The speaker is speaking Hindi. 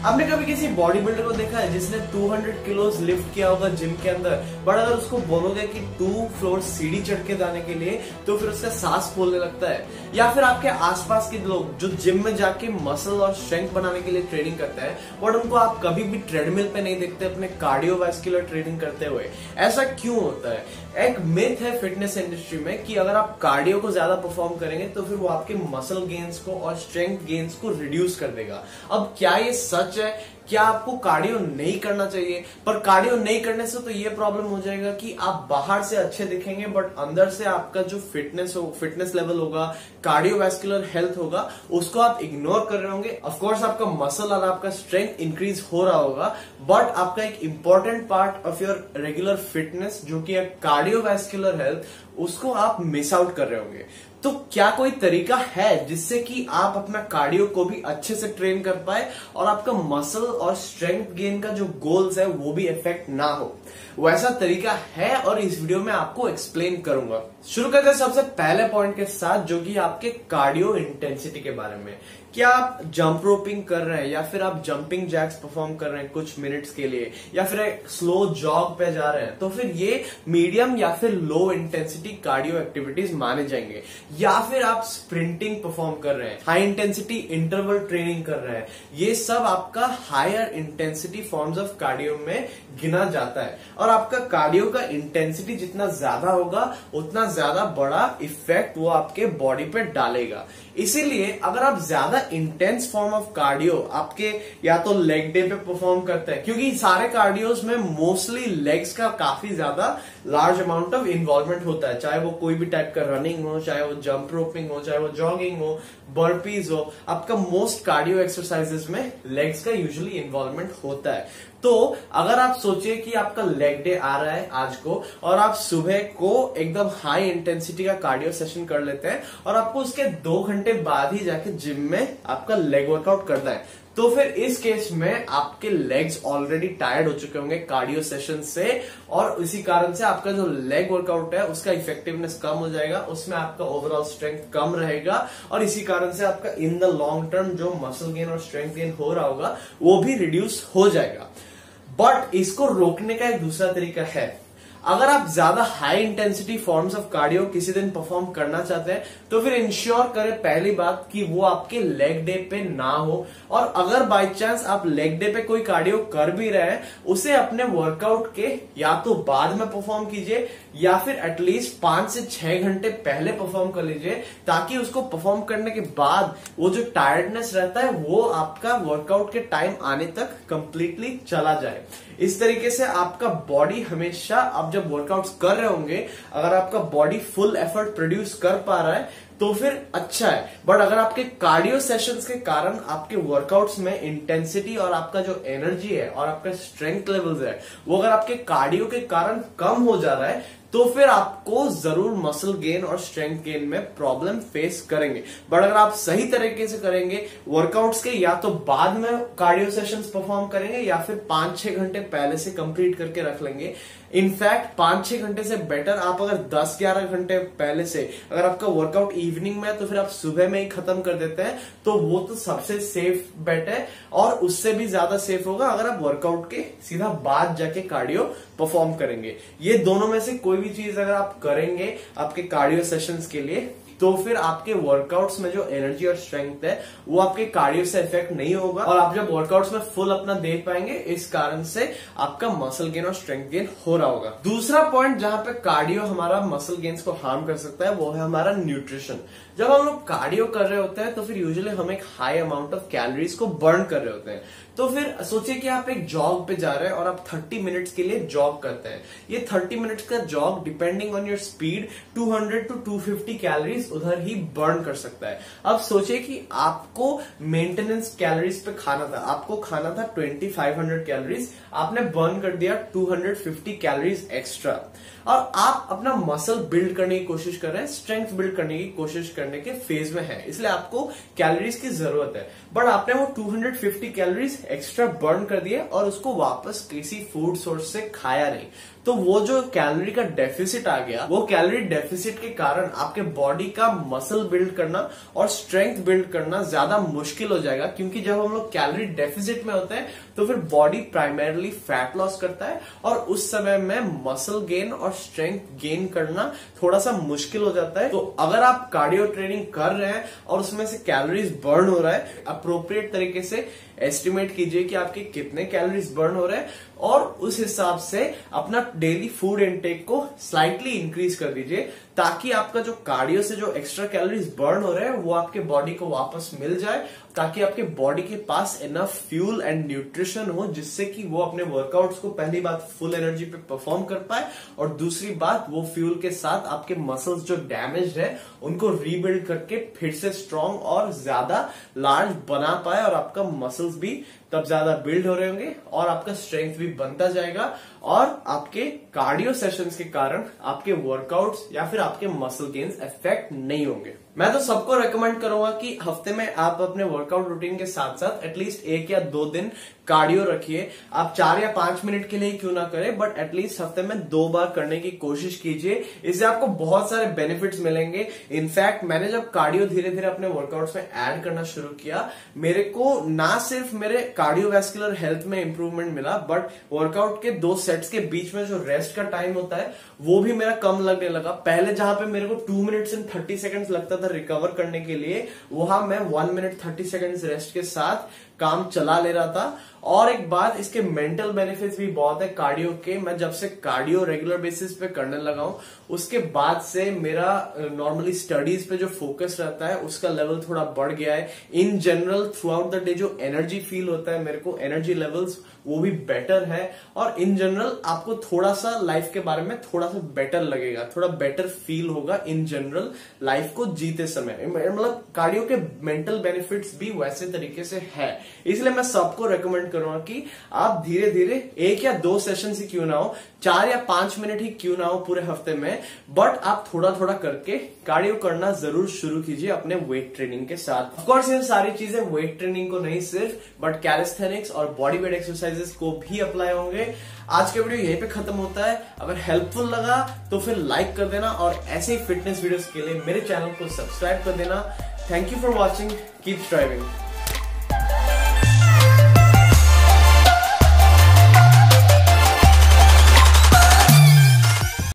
आपने कभी किसी बॉडी बिल्डर को देखा है जिसने 200 किलोज लिफ्ट किया होगा जिम के अंदर, बट अगर उसको बोलोगे कि 2 फ्लोर सीढ़ी चढ़ के जाने के लिए तो फिर उससे सांस फूलने लगता है। या फिर आपके आसपास के लोग जो जिम में जाके मसल और स्ट्रेंथ बनाने के लिए ट्रेनिंग करते हैं, बट उनको आप कभी भी ट्रेडमिल पे नहीं देखते अपने कार्डियोवैस्कुलर ट्रेनिंग करते हुए। ऐसा क्यों होता है? एक मिथ है फिटनेस इंडस्ट्री में कि अगर आप कार्डियो को ज्यादा परफॉर्म करेंगे तो फिर वो आपके मसल गेन्स को और स्ट्रेंथ गेन्स को रिड्यूस कर देगा। अब क्या ये सच है? क्या आपको कार्डियो नहीं करना चाहिए? पर कार्डियो नहीं करने से तो ये प्रॉब्लम हो जाएगा कि आप बाहर से अच्छे दिखेंगे बट अंदर से आपका जो फिटनेस लेवल होगा, कार्डियोवैस्कुलर हेल्थ होगा, उसको आप इग्नोर कर रहे होंगे। ऑफ कोर्स आपका मसल और आपका स्ट्रेंथ इंक्रीज हो रहा होगा, बट आपका एक important part of your regular fitness जो कि है कार्डियोवैस्कुलर हेल्थ, उसको आप मिस आउट कर रहे होंगे। तो क्या कोई तरीका है जिससे कि आप अपना कार्डियो को भी अच्छे से ट्रेन कर पाए और आपका मसल और स्ट्रेंथ गेन का जो गोल्स है वो भी इफेक्ट ना हो? वैसा तरीका है और इस वीडियो में आपको एक्सप्लेन करूंगा। शुरू करते हैं सबसे पहले पॉइंट के साथ, जो कि आपके कार्डियो इंटेंसिटी के बारे में। क्या आप जंप रोपिंग कर रहे हैं या फिर आप जंपिंग जैक्स परफॉर्म कर रहे हैं कुछ मिनट्स के लिए, या फिर एक स्लो जॉग पे जा रहे हैं, तो फिर ये मीडियम या फिर लो इंटेंसिटी कार्डियो एक्टिविटीज माने जाएंगे। या फिर आप स्प्रिंटिंग परफॉर्म कर रहे हैं, हाई इंटेंसिटी इंटरवल ट्रेनिंग कर रहे हैं, ये सब आपका higher intensity forms of cardio में गिना जाता है। और आपका कार्डियो का इंटेंसिटी जितना ज्यादा होगा उतना ज्यादा बड़ा इफेक्ट वो आपके बॉडी पे डालेगा। इसीलिए अगर आप ज्यादा इंटेंस फॉर्म ऑफ कार्डियो आपके या तो लेग डे पे परफॉर्म करते हैं, क्योंकि सारे कार्डियोस में मोस्टली लेग्स का काफी ज्यादा लार्ज अमाउंट ऑफ इन्वॉल्वमेंट होता है, चाहे वो कोई भी टाइप का रनिंग हो, चाहे वो जंप रोपिंग हो, चाहे वो जॉगिंग हो, बर्पीज हो, आपका मोस्ट कार्डियो एक्सरसाइजेस में लेग्स का यूजुअली इन्वॉल्वमेंट होता है। तो अगर आप सोचिए कि आपका लेग डे आ रहा है आज को और आप सुबह को एकदम हाई इंटेंसिटी का कार्डियो सेशन कर लेते हैं और आपको उसके 2 घंटे बाद ही जाके जिम में आपका लेग वर्कआउट करना है, तो फिर इस केस में आपके लेग्स ऑलरेडी टायर्ड हो चुके होंगे कार्डियो सेशन से, और इसी कारण से आपका जो लेग वर्कआउट है उसका इफेक्टिवनेस कम हो जाएगा, उसमें आपका ओवरऑल स्ट्रेंथ कम रहेगा और इसी कारण से आपका इन द लॉन्ग टर्म जो मसल गेन और स्ट्रेंथ गेन हो रहा होगा वो भी रिड्यूस हो जाएगा। बट इसको रोकने का एक दूसरा तरीका है। अगर आप ज्यादा high intensity forms of cardio किसी दिन परफॉर्म करना चाहते हैं तो फिर इंश्योर करें पहली बात कि वो आपके लेग डे पे ना हो, और अगर बाय चांस आप लेग डे पे कोई कार्डियो कर भी रहे हैं उसे अपने वर्कआउट के या तो बाद में परफॉर्म कीजिए या फिर एटलीस्ट 5 से 6 घंटे पहले परफॉर्म कर लीजिए, ताकि उसको परफॉर्म करने के बाद वो जो टायर्डनेस रहता है वो आपका वर्कआउट के टाइम आने तक कंप्लीटली चला जाए। इस तरीके से आपका बॉडी हमेशा, आप जब वर्कआउट्स कर रहे होंगे, अगर आपका बॉडी फुल एफर्ट प्रोड्यूस कर पा रहा है तो फिर अच्छा है। बट अगर आपके कार्डियो सेशंस के कारण आपके वर्कआउट्स में इंटेंसिटी और आपका जो एनर्जी है और आपका स्ट्रेंथ लेवल्स है वो अगर आपके कार्डियो के कारण कम हो जा रहा है तो फिर आपको जरूर मसल गेन और स्ट्रेंथ गेन में प्रॉब्लम फेस करेंगे। बट अगर आप सही तरीके से करेंगे वर्कआउट्स के, या तो बाद में कार्डियो सेशंस परफॉर्म करेंगे या फिर 5-6 घंटे पहले से कंप्लीट करके रख लेंगे। इनफैक्ट 5-6 घंटे से बेटर आप अगर 10-11 घंटे पहले से, अगर आपका वर्कआउट इवनिंग में है तो फिर आप सुबह में ही खत्म कर देते हैं, तो वो तो सबसे सेफ बेट है। और उससे भी ज्यादा सेफ होगा अगर आप वर्कआउट के सीधा बाद जाके कार्डियो परफॉर्म करेंगे। ये दोनों में से कोई भी चीज अगर आप करेंगे आपके कार्डियो सेशंस के लिए तो फिर आपके वर्कआउट्स में जो एनर्जी और स्ट्रेंथ है वो आपके कार्डियो से इफेक्ट नहीं होगा और आप जब वर्कआउट्स में फुल अपना दे पाएंगे, इस कारण से आपका मसल गेन और स्ट्रेंथ गेन हो रहा होगा। दूसरा पॉइंट जहां पे कार्डियो हमारा मसल गेन्स को हार्म कर सकता है वो है हमारा न्यूट्रिशन। जब हम लोग कार्डियो कर रहे होते हैं तो फिर यूजुअली हम एक हाई अमाउंट ऑफ कैलोरीज को बर्न कर रहे होते हैं। तो फिर सोचिए कि आप एक जॉग पे जा रहे हैं और आप 30 मिनट्स के लिए जॉग करते हैं। ये 30 मिनट्स का jog depending on your speed 200 to 250 calories उधर ही बर्न कर सकता है। अब सोचिए कि आपको मेंटेनेंस कैलोरीज पे खाना था, आपको खाना था 2500 कैलोरीज, आपने बर्न कर दिया 250 कैलोरीज एक्स्ट्रा, और आप अपना मसल बिल्ड करने की कोशिश कर रहे हैं, स्ट्रेंथ बिल्ड करने की कोशिश करने के फेज में है, इसलिए आपको कैलोरीज की जरूरत है। बट आपने वो 250 कैलोरीज एक्स्ट्रा बर्न कर दिया और उसको वापस किसी फूड सोर्स से खाया नहीं, तो वो जो कैलोरी का डेफिसिट आ गया, वो कैलोरी डेफिसिट के कारण आपके बॉडी का मसल बिल्ड करना और स्ट्रेंथ बिल्ड करना ज्यादा मुश्किल हो जाएगा, क्योंकि जब हम लोग कैलोरी डेफिसिट में होते हैं तो फिर बॉडी प्राइमरीली फैट लॉस करता है और उस समय में मसल गेन और स्ट्रेंथ गेन करना थोड़ा सा मुश्किल हो जाता है। तो अगर आप कार्डियो ट्रेनिंग कर रहे हैं और उसमें से कैलोरीज बर्न हो रहा है, अप्रोप्रिएट तरीके से एस्टिमेट कीजिए कि आपके कितने कैलोरीज बर्न हो रहे हैं और उस हिसाब से अपना डेली फूड इनटेक को स्लाइटली इंक्रीज कर दीजिए, ताकि आपका जो कार्डियो से जो एक्स्ट्रा कैलोरीज बर्न हो रहे हैं वो आपके बॉडी को वापस मिल जाए, ताकि आपके बॉडी के पास इनफ फ्यूल एंड न्यूट्रिशन हो, जिससे कि वो अपने वर्कआउट्स को पहली बात फुल एनर्जी पे परफॉर्म कर पाए और दूसरी बात वो फ्यूल के साथ आपके मसल्स जो डैमेज है उनको रीबिल्ड करके फिर से स्ट्रांग और ज्यादा लार्ज बना पाए और आपका मसल्स भी तब ज्यादा बिल्ड हो रहे होंगे और आपका स्ट्रेंथ भी बनता जाएगा और आपके कार्डियो सेशंस के कारण आपके वर्कआउट्स या फिर आपके मसल गेन्स इफेक्ट नहीं होंगे। मैं तो सबको रेकमेंड करूंगा कि हफ्ते में आप अपने वर्कआउट रूटीन के साथ साथ एटलीस्ट 1 या 2 दिन कार्डियो रखिए। आप 4 या 5 मिनट के लिए क्यों ना करें, बट एटलीस्ट हफ्ते में 2 बार करने की कोशिश कीजिए। इससे आपको बहुत सारे बेनिफिट्स मिलेंगे। इनफैक्ट मैंने जब कार्डियो धीरे धीरे अपने वर्कआउट्स में ऐड करना शुरू किया, मेरे को ना सिर्फ मेरे कार्डियोवैस्कुलर हेल्थ में इंप्रूवमेंट मिला, बट वर्कआउट के 2 सेट्स के बीच में जो रेस्ट का टाइम होता है वो भी मेरा कम लगने लगा। पहले जहां पे मेरे को 2 मिनट्स एंड 30 सेकंड्स लगता था रिकवर करने के लिए, वहां मैं 1 मिनट 30 सेकंड्स रेस्ट के साथ काम चला ले रहा था। और एक बात, इसके मेंटल बेनिफिट्स भी बहुत है कार्डियो के। मैं जब से कार्डियो रेगुलर बेसिस पे करने लगा हूं, उसके बाद से मेरा नॉर्मली स्टडीज पे जो फोकस रहता है उसका लेवल थोड़ा बढ़ गया है। In general through out the day जो एनर्जी फील होता है मेरे को, एनर्जी लेवल्स वो भी बेटर है और इन जनरल आपको थोड़ा सा लाइफ के बारे में थोड़ा सा बेटर लगेगा, थोड़ा बेटर फील होगा इन जनरल लाइफ को जीते समय। मतलब कार्डियो के मेंटल बेनिफिट्स भी वैसे तरीके से है, इसलिए मैं सबको रेकमेंड करूंगा कि आप धीरे धीरे 1 या 2 सेशन ही क्यों ना हो, 4 या 5 मिनट ही क्यों ना हो पूरे हफ्ते में, बट आप थोड़ा थोड़ा करके कार्डियो करना जरूर शुरू कीजिए अपने वेट ट्रेनिंग के साथ। ऑफ कोर्स ये सारी चीजें वेट ट्रेनिंग को नहीं सिर्फ, बट कैलिस्थेनिक्स और बॉडी वेट एक्सरसाइजेस को भी अप्लाई होंगे। आज का वीडियो यहीं पे खत्म होता है। अगर हेल्पफुल लगा तो फिर लाइक कर देना और ऐसे ही फिटनेस वीडियोस के लिए मेरे चैनल को सब्सक्राइब कर देना। Thank you for watching, keep striving.